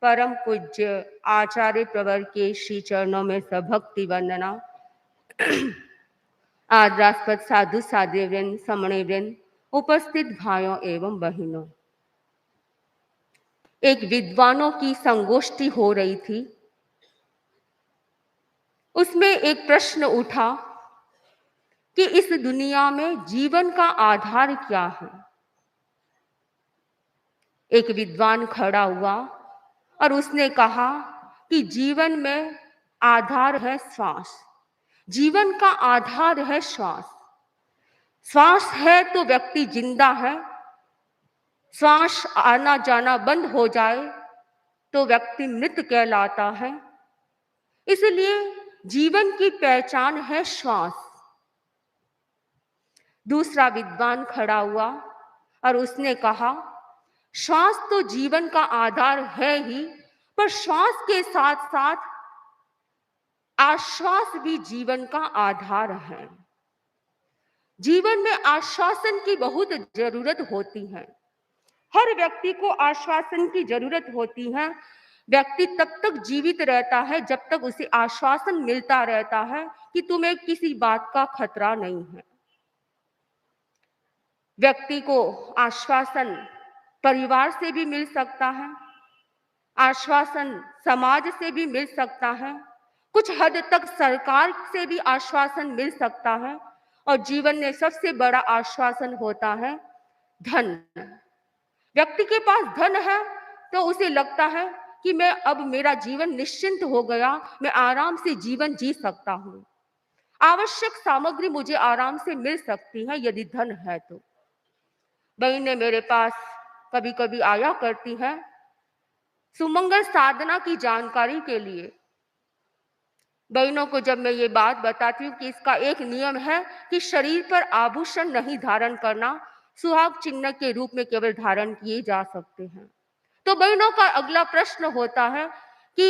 परम पूज्य आचार्य प्रवर के श्री चरणों में सभक्ति वंदना। आदरास्पद साधु साध्यवृंद, समणेवृंद, उपस्थित भाइयों एवं बहनों, एक विद्वानों की संगोष्ठी हो रही थी। उसमें एक प्रश्न उठा कि इस दुनिया में जीवन का आधार क्या है। एक विद्वान खड़ा हुआ और उसने कहा कि जीवन में आधार है श्वास। जीवन का आधार है श्वास। श्वास है तो व्यक्ति जिंदा है। श्वास आना जाना बंद हो जाए तो व्यक्ति मृत कहलाता है। इसलिए जीवन की पहचान है श्वास। दूसरा विद्वान खड़ा हुआ और उसने कहा, श्वास तो जीवन का आधार है ही, पर श्वास के साथ साथ आश्वास भी जीवन का आधार है। जीवन में आश्वासन की बहुत जरूरत होती है। हर व्यक्ति को आश्वासन की जरूरत होती है। व्यक्ति तब तक जीवित रहता है जब तक उसे आश्वासन मिलता रहता है कि तुम्हें किसी बात का खतरा नहीं है। व्यक्ति को आश्वासन परिवार से भी मिल सकता है, आश्वासन समाज से भी मिल सकता है, कुछ हद तक सरकार से भी आश्वासन मिल सकता है, और जीवन में सबसे बड़ा आश्वासन होता है धन। व्यक्ति के पास धन है तो उसे लगता है कि मैं अब मेरा जीवन निश्चिंत हो गया, मैं आराम से जीवन जी सकता हूँ। आवश्यक सामग्री मुझे आराम से मिल सकती है यदि धन है तो। बहनें मेरे पास कभी कभी आया करती हैं सुमंगल साधना की जानकारी के लिए। बहनों को जब मैं ये बात बताती हूँ कि इसका एक नियम है कि शरीर पर आभूषण नहीं धारण करना, सुहाग चिन्ह के रूप में केवल धारण किए जा सकते हैं। तो बहनों का अगला प्रश्न होता है कि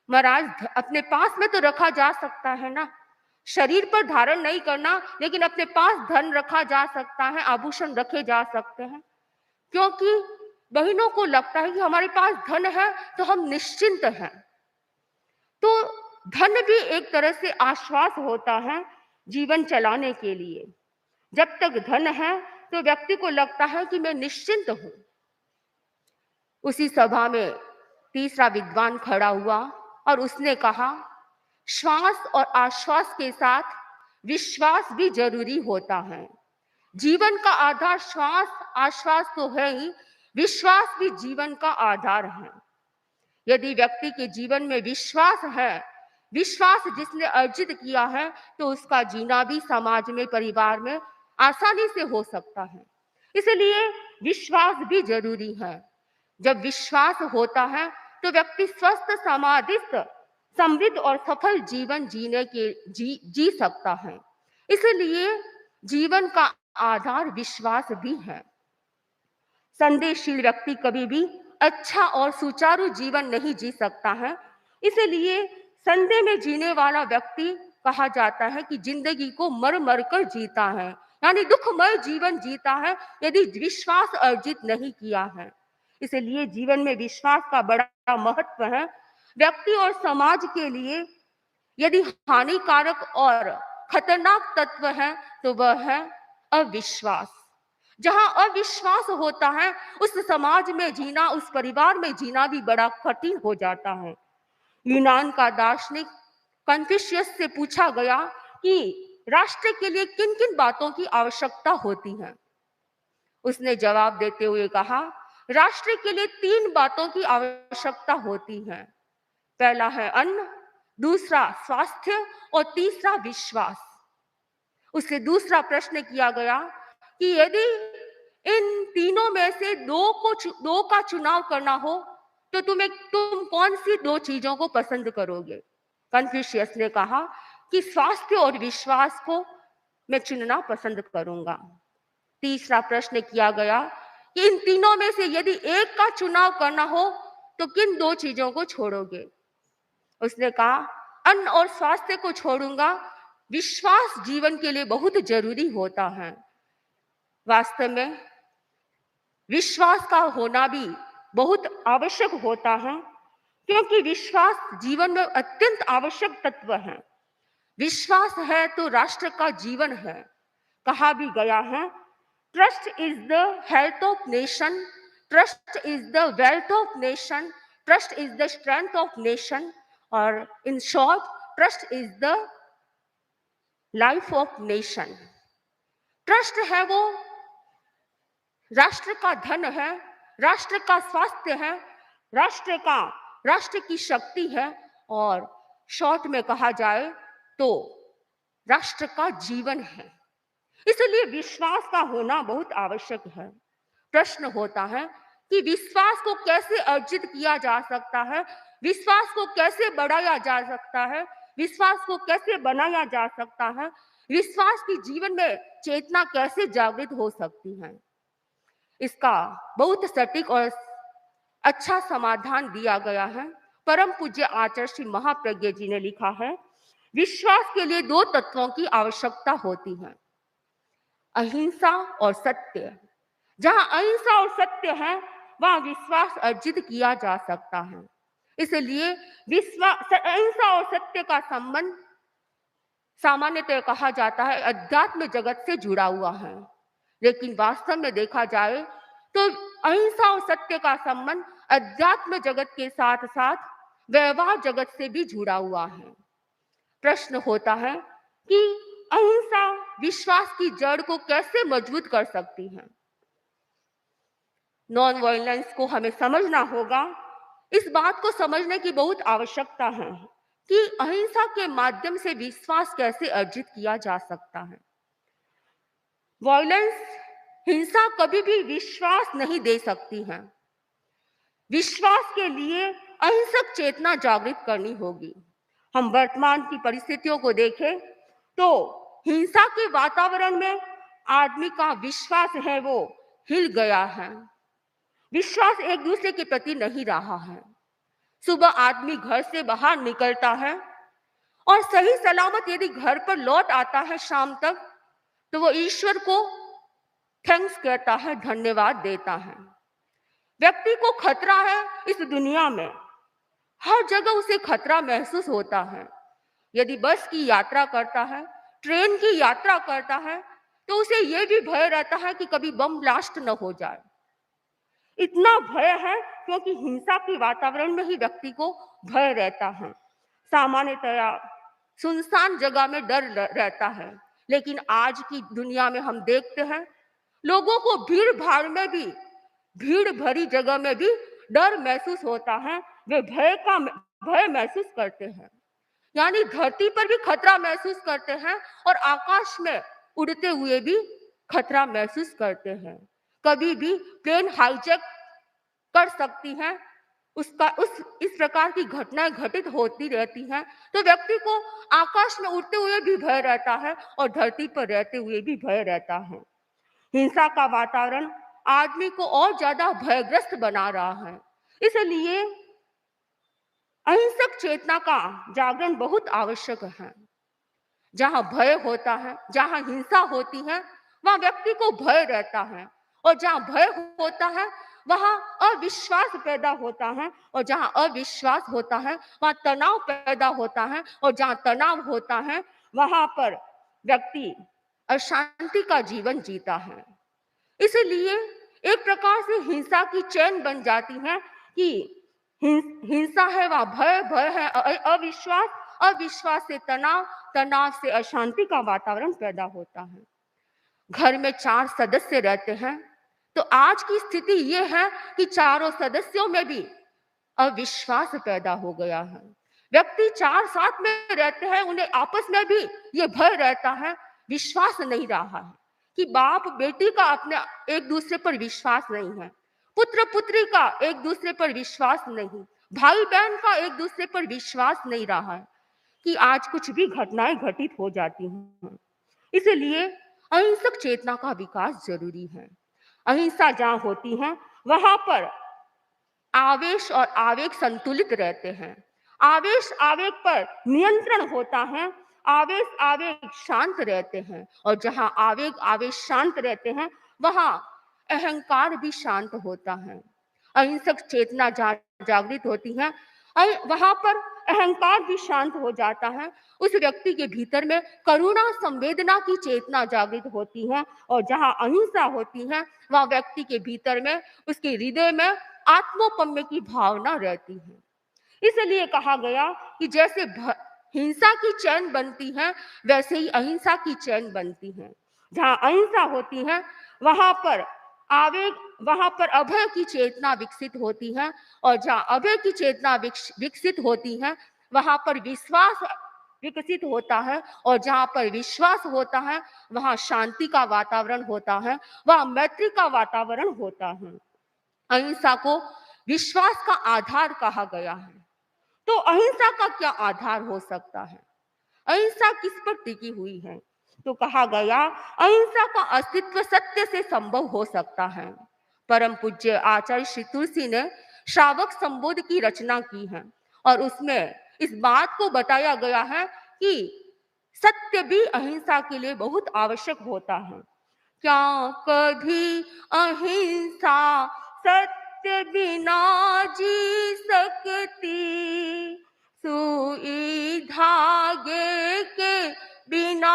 महाराज अपने पास में तो रखा जा सकता है ना, शरीर पर धारण नहीं करना, लेकिन अपने पास धन रखा जा सकता है, आभूषण रखे जा सकते हैं। क्योंकि बहनों को लगता है कि हमारे पास धन है तो हम निश्चिंत हैं। तो धन भी एक तरह से आश्वास होता है जीवन चलाने के लिए। जब तक धन है तो व्यक्ति को लगता है कि मैं निश्चिंत हूं। उसी सभा में तीसरा विद्वान खड़ा हुआ और उसने कहा, श्वास और आश्वास के साथ विश्वास भी जरूरी होता है। जीवन का आधार श्वास आश्वास तो है ही, विश्वास भी जीवन का आधार है। यदि व्यक्ति के जीवन में विश्वास है, विश्वास जिसने अर्जित किया है, तो उसका जीना भी समाज में, परिवार में आसानी से हो सकता है। इसलिए विश्वास भी जरूरी है। जब विश्वास होता है तो व्यक्ति स्वस्थ, समाधिस्थ, समृद्ध और सफल जीवन जी सकता है। इसलिए जीवन का आधार विश्वास भी है। संदेहशील व्यक्ति कभी भी अच्छा और सुचारू जीवन नहीं जी सकता है। इसलिए संदेह में जीने वाला व्यक्ति कहा जाता है कि जिंदगी को मर मर कर जीता है, यानी दुखमय जीवन जीता है यदि विश्वास अर्जित नहीं किया है। इसलिए जीवन में विश्वास का बड़ा महत्व है। व्यक्ति और समाज के लिए यदि हानिकारक और खतरनाक तत्व है तो वह है अविश्वास। जहां अविश्वास होता है उस समाज में जीना, उस परिवार में जीना भी बड़ा कठिन हो जाता है। यूनान का दार्शनिक कन्फ्यूशियस से पूछा गया कि राष्ट्र के लिए किन किन बातों की आवश्यकता होती है। उसने जवाब देते हुए कहा, राष्ट्र के लिए 3 बातों की आवश्यकता होती है। पहला है अन्न, दूसरा स्वास्थ्य और तीसरा विश्वास। उससे दूसरा प्रश्न किया गया कि यदि इन तीनों में से दो का चुनाव करना हो तो तुम कौन सी 2 चीजों को पसंद करोगे? कन्फ्यूशियस ने कहा कि स्वास्थ्य और विश्वास को मैं चुनना पसंद करूंगा। तीसरा प्रश्न किया गया कि इन तीनों में से यदि एक का चुनाव करना हो तो किन 2 चीजों को छोड़ोगे? उसने कहा, अन्न और स्वास्थ्य को छोड़ूंगा, विश्वास जीवन के लिए बहुत जरूरी होता है। वास्तव में विश्वास का होना भी बहुत आवश्यक होता है, क्योंकि विश्वास जीवन में अत्यंत आवश्यक तत्व है। विश्वास है तो राष्ट्र का जीवन है। कहा भी गया है, trust is the health of nation, trust is the wealth of nation, trust is the strength of nation, और in short trust is the life of nation. Trust है वो राष्ट्र का धन है, राष्ट्र का स्वास्थ्य है, राष्ट्र की शक्ति है, और शॉर्ट में कहा जाए तो राष्ट्र का जीवन है। इसलिए विश्वास का होना बहुत आवश्यक है। प्रश्न होता है कि विश्वास को कैसे अर्जित किया जा सकता है, विश्वास को कैसे बढ़ाया जा सकता है, विश्वास को कैसे बनाया जा सकता है, विश्वास की जीवन में चेतना कैसे जागृत हो सकती है। इसका बहुत सटीक और अच्छा समाधान दिया गया है। परम पूज्य आचार्य श्री महाप्रज्ञ जी ने लिखा है, विश्वास के लिए दो तत्वों की आवश्यकता होती है, अहिंसा और सत्य। जहां अहिंसा और सत्य है वहां विश्वास अर्जित किया जा सकता है। इसलिए अहिंसा और सत्य का संबंध सामान्यतः कहा जाता है अध्यात्म जगत से जुड़ा हुआ है, लेकिन वास्तव में देखा जाए तो अहिंसा और सत्य का संबंध अध्यात्म जगत के साथ साथ व्यवहार जगत से भी जुड़ा हुआ है। प्रश्न होता है कि अहिंसा विश्वास की जड़ को कैसे मजबूत कर सकती है। नॉन वायलेंस को हमें समझना होगा। इस बात को समझने की बहुत आवश्यकता है कि अहिंसा के माध्यम से विश्वास कैसे अर्जित किया जा सकता है। वायलेंस, हिंसा कभी भी विश्वास नहीं दे सकती है। विश्वास के लिए अहिंसक चेतना जागृत करनी होगी। हम वर्तमान की परिस्थितियों को देखें तो हिंसा के वातावरण में आदमी का विश्वास है वो हिल गया है। विश्वास एक दूसरे के प्रति नहीं रहा है। सुबह आदमी घर से बाहर निकलता है और सही सलामत यदि घर पर लौट आता है शाम तक, तो वो ईश्वर को थैंक्स कहता है, धन्यवाद देता है। व्यक्ति को खतरा है इस दुनिया में, हर जगह उसे खतरा महसूस होता है। यदि बस की यात्रा करता है, ट्रेन की यात्रा करता है, तो उसे यह भी भय रहता है कि कभी बम ब्लास्ट न हो जाए। इतना भय है क्योंकि हिंसा के वातावरण में ही व्यक्ति को भय रहता है। सामान्यतया सुनसान जगह में डर रहता है, लेकिन आज की दुनिया में हम देखते हैं लोगों को भीड़ भाड़ में भी, भीड़ भरी जगह में भी डर महसूस होता है। वे भय महसूस करते हैं, यानी धरती पर भी खतरा महसूस करते हैं और आकाश में उड़ते हुए भी खतरा महसूस करते हैं। कभी भी प्लेन हाईजैक कर सकती हैं, इस प्रकार की घटनाएं घटित होती रहती हैं। तो व्यक्ति को आकाश में उड़ते हुए भी भय रहता है और धरती पर रहते हुए भी भय रहता है। हिंसा का वातावरण आदमी को और ज्यादा भयग्रस्त बना रहा है। इसलिए अहिंसक चेतना का जागरण बहुत आवश्यक है। जहां भय होता है, जहां हिंसा होती है, वहां व्यक्ति को भय रहता है, और जहां भय होता है वहां अविश्वास पैदा होता है, और जहां अविश्वास होता है वहां तनाव पैदा होता है, और जहां तनाव होता है वहां पर व्यक्ति अशांति का जीवन जीता है। इसलिए एक प्रकार से हिंसा की चैन बन जाती है कि हिंसा है वहां भय है अविश्वास, अविश्वास से तनाव, तनाव से अशांति का वातावरण पैदा होता है। घर में 4 सदस्य रहते हैं, तो आज की स्थिति ये है कि चारों सदस्यों में भी अविश्वास पैदा हो गया है। व्यक्ति 4 साथ में रहते हैं, उन्हें आपस में भी ये भय रहता है, विश्वास नहीं रहा है कि बाप बेटी का अपने एक दूसरे पर विश्वास नहीं है, पुत्र पुत्री का एक दूसरे पर विश्वास नहीं, भाई बहन का एक दूसरे पर विश्वास नहीं रहा है, कि आज कुछ भी घटनाएं घटित हो जाती हैं। इसलिए अहिंसक चेतना का विकास जरूरी है। अहिंसा जहां होती है वहां पर आवेश और आवेग संतुलित रहते हैं। आवेश आवेग पर नियंत्रण होता है, आवेश आवेग शांत रहते हैं, और जहां आवेग आवेश शांत रहते हैं वहां अहंकार भी शांत होता है। अहिंसक चेतना जागृत होती है, वहां पर अहंकार भी शांत हो जाता है। उस व्यक्ति के भीतर में करुणा संवेदना की चेतना जागृत होती है, और जहां अहिंसा होती है वहां व्यक्ति के भीतर में, उसके हृदय में आत्मोपम्य की भावना रहती है। इसलिए कहा गया कि जैसे हिंसा की चैन बनती है, वैसे ही अहिंसा की चैन बनती है। जहां अहिंसा होती है वहां पर आवेग, वहां पर अभय की चेतना विकसित होती है, और जहां अभय की चेतना विकसित होती है वहां पर विश्वास विकसित होता है, और जहां पर विश्वास होता है वहां शांति का वातावरण होता है, वहां मैत्री का वातावरण होता है। अहिंसा को विश्वास का आधार कहा गया है। तो अहिंसा का क्या आधार हो सकता है? अहिंसा किस पर टिकी हुई है? तो कहा गया अहिंसा का अस्तित्व सत्य से संभव हो सकता है। परम पूज्य आचार्य श्री तुलसी ने श्रावक संबोध की रचना की है, और उसमें इस बात को बताया गया है कि सत्य भी अहिंसा के लिए बहुत आवश्यक होता है। क्या कभी अहिंसा सत्य बिना जी सकती, सुई धागे के बिना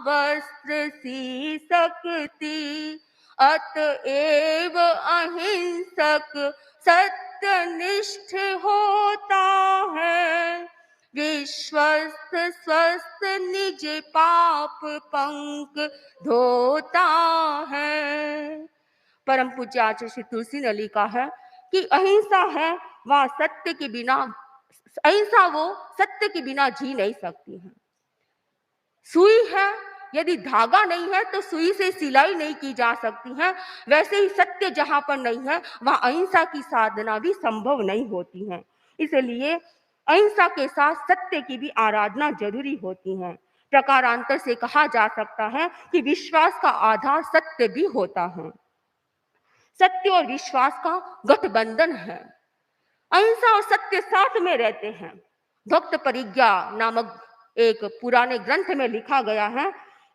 वस्त्र सी सकती, अतएव अहिंसक सत्यनिष्ठ होता है, विश्वस्त स्वस्थ निज पाप पंक धोता है। परम पूज्य आचार्य श्री तुलसी ने लिखा है कि अहिंसा है वह सत्य के बिना, अहिंसा वो सत्य के बिना जी नहीं सकती है। सुई है, यदि धागा नहीं है तो सुई से सिलाई नहीं की जा सकती है। वैसे ही सत्य जहां पर नहीं है वहां अहिंसा की साधना भी संभव नहीं होती है। इसलिए अहिंसा के साथ सत्य की भी आराधना जरूरी होती है। प्रकारांतर से कहा जा सकता है कि विश्वास का आधार सत्य भी होता है। सत्य और विश्वास का गठबंधन है। अहिंसा और सत्य साथ में रहते हैं। भक्त परिज्ञा नामक एक पुराने ग्रंथ में लिखा गया है,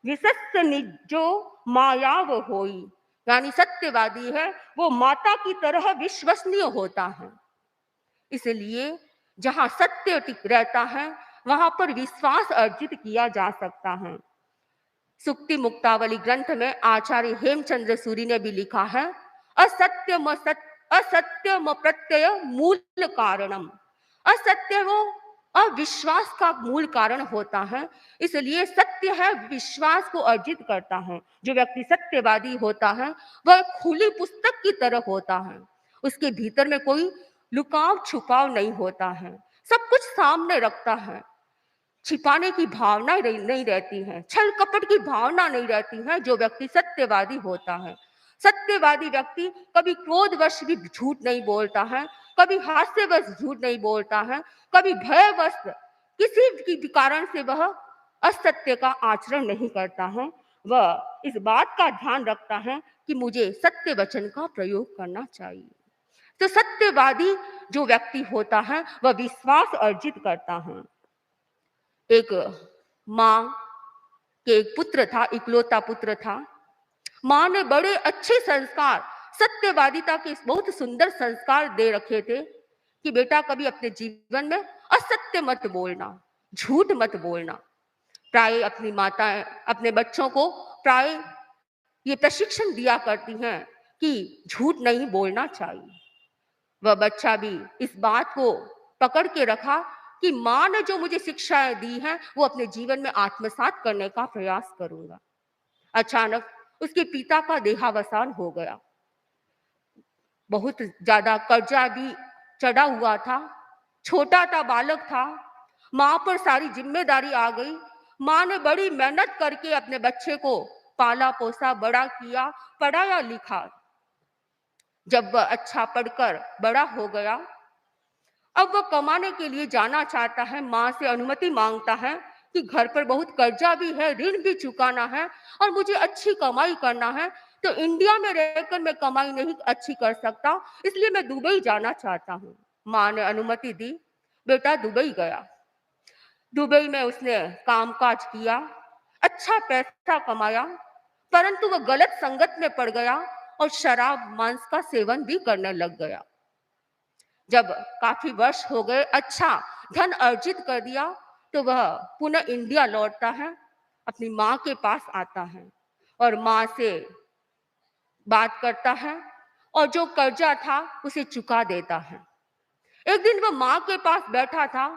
विशस्य निजो मायाव होई, यानी सत्यवादी है वो माता की तरह विश्वसनीय होता है। इसलिए जहां सत्य टिक रहता है वहां पर विश्वास अर्जित किया जा सकता है। सुक्ति मुक्तावली ग्रंथ में आचार्य हेमचंद्र सूरी ने भी लिखा है, असत्यम प्रत्यय मूल कारणम। असत्य वो अविश्वास का मूल कारण होता है। इसलिए सत्य है विश्वास को अर्जित करता है। जो व्यक्ति सत्यवादी होता है वह खुली पुस्तक की तरह होता है। उसके भीतर में कोई लुकाव छुपाव नहीं होता है, सब कुछ सामने रखता है। छिपाने की भावना नहीं रहती है, छल कपट की भावना नहीं रहती है। जो व्यक्ति सत्यवादी होता है, सत्यवादी व्यक्ति कभी क्रोधवश भी झूठ नहीं बोलता है, कभी हास्यवश झूठ नहीं बोलता है, कभी भयवश किसी भी कारण से वह असत्य का आचरण नहीं करता है। वह इस बात का ध्यान रखता है कि मुझे सत्य वचन का प्रयोग करना चाहिए। तो सत्यवादी जो व्यक्ति होता है वह विश्वास अर्जित करता है। एक माँ के एक पुत्र था, इकलौता पुत्र था। माँ ने बड़े अच्छे संस्कार, सत्यवादिता के बहुत सुंदर संस्कार दे रखे थे कि बेटा कभी अपने जीवन में असत्य मत बोलना, झूठ मत बोलना। प्राय अपनी माताएं अपने बच्चों को प्राय ये प्रशिक्षण दिया करती हैं कि झूठ नहीं बोलना चाहिए। वह बच्चा भी इस बात को पकड़ के रखा कि माँ ने जो मुझे शिक्षाएं दी हैं वो अपने जीवन में आत्मसात करने का प्रयास करूंगा। अचानक उसके पिता का देहावसान हो गया। बहुत ज्यादा कर्जा भी चढ़ा हुआ था, छोटा था, बालक था। माँ पर सारी जिम्मेदारी आ गई। माँ ने बड़ी मेहनत करके अपने बच्चे को पाला पोसा, बड़ा किया, पढ़ाया लिखा। जब वह अच्छा पढ़कर बड़ा हो गया, अब वह कमाने के लिए जाना चाहता है। माँ से अनुमति मांगता है कि घर पर बहुत कर्जा भी है, ऋण भी चुकाना है और मुझे अच्छी कमाई करना है। तो इंडिया में रहकर मैं कमाई नहीं अच्छी कर सकता, इसलिए मैं दुबई जाना चाहता हूँ। माँ ने अनुमति दी। बेटा दुबई गया। दुबई में उसने कामकाज किया, अच्छा पैसा कमाया, परंतु वह गलत संगत में पड़ गया और शराब मांस का सेवन भी करने लग गया। जब काफी वर्ष हो गए, अच्छा धन अर्जित कर दिया, तो वह पुनः इंडिया लौटता है, अपनी माँ के पास आता है और माँ से बात करता है और जो कर्जा था उसे चुका देता है। एक दिन वह माँ के पास बैठा था,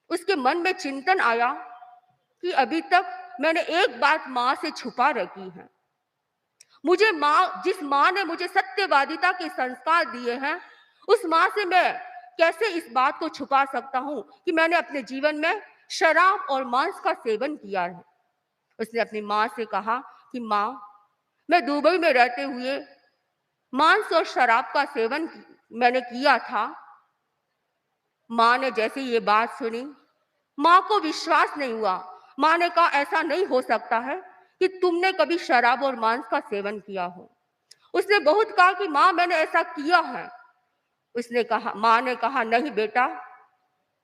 उसके मन में चिंतन आया कि अभी तक मैंने एक बात माँ से छुपा रखी है। मुझे जिस माँ ने मुझे सत्यवादिता के संस्कार दिए हैं, उस माँ से मैं कैसे इस बात को छुपा सकता हूँ कि मैंने अपने जीवन में शराब और मांस का सेवन किया है। उसने अपनी माँ से कहा कि माँ, मैं दुबई में रहते हुए मांस और शराब का सेवन मैंने किया था। माँ ने जैसे ये बात सुनी, माँ को विश्वास नहीं हुआ। माँ ने कहा, ऐसा नहीं हो सकता है कि तुमने कभी शराब और मांस का सेवन किया हो। उसने बहुत कहा कि माँ, मैंने ऐसा किया है। माँ ने कहा, नहीं बेटा,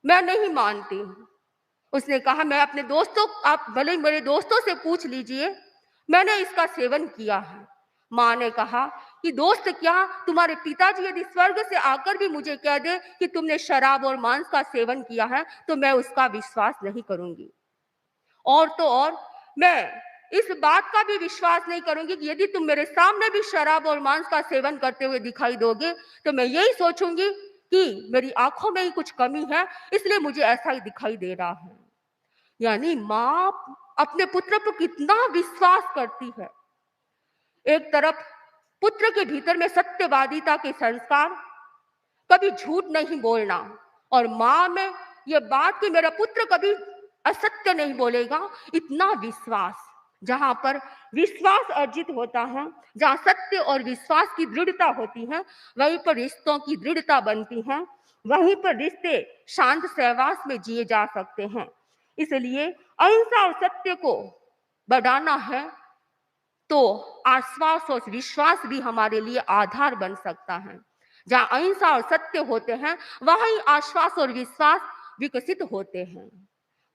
मैं नहीं मानती। उसने कहा, मैं अपने दोस्तों, आप भले ही मेरे दोस्तों से पूछ लीजिए, मैंने इसका सेवन किया है। माँ ने कहा कि दोस्त क्या, तुम्हारे पिताजी यदि स्वर्ग से आकर भी मुझे कह दे कि तुमने शराब और मांस का सेवन किया है, तो मैं उसका विश्वास नहीं करूंगी। और तो और, मैं इस बात का भी विश्वास नहीं करूंगी कि यदि तुम मेरे सामने भी शराब और मांस का सेवन करते हुए दिखाई दोगे, तो मैं यही सोचूंगी कि मेरी आंखों में ही कुछ कमी है, इसलिए मुझे ऐसा ही दिखाई दे रहा है। यानी माँ अपने पुत्र पर कितना विश्वास करती है। एक तरफ पुत्र के भीतर में सत्यवादिता के संस्कार, कभी झूठ नहीं बोलना, और माँ में यह बात कि मेरा पुत्र कभी असत्य नहीं बोलेगा, इतना विश्वास। जहां पर विश्वास अर्जित होता है, जहां सत्य और विश्वास की दृढ़ता होती है, वहीं पर रिश्तों की दृढ़ता बनती है, वहीं पर रिश्ते शांत सहवास में जिए जा सकते हैं। इसलिए अहिंसा और सत्य को बढ़ाना है तो आश्वास और विश्वास भी हमारे लिए आधार बन सकता है। जहाँ अहिंसा और सत्य होते हैं, वहीं आश्वास और विश्वास विकसित होते हैं।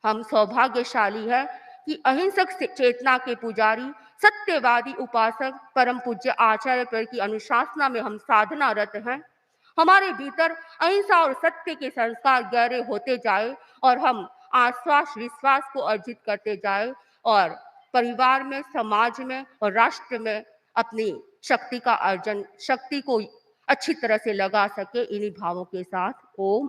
हम सौभाग्यशाली है कि अहिंसक चेतना के पुजारी, सत्यवादी उपासक परम पूज्य आचार्य पर की अनुशासना में हम साधनारत हैं। हमारे भीतर अहिंसा और सत्य के संस्कार गहरे होते जाए और हम आश्वास विश्वास को अर्जित करते जाए और परिवार में, समाज में और राष्ट्र में अपनी शक्ति को अच्छी तरह से लगा सके। इन्हीं भावों के साथ ओम।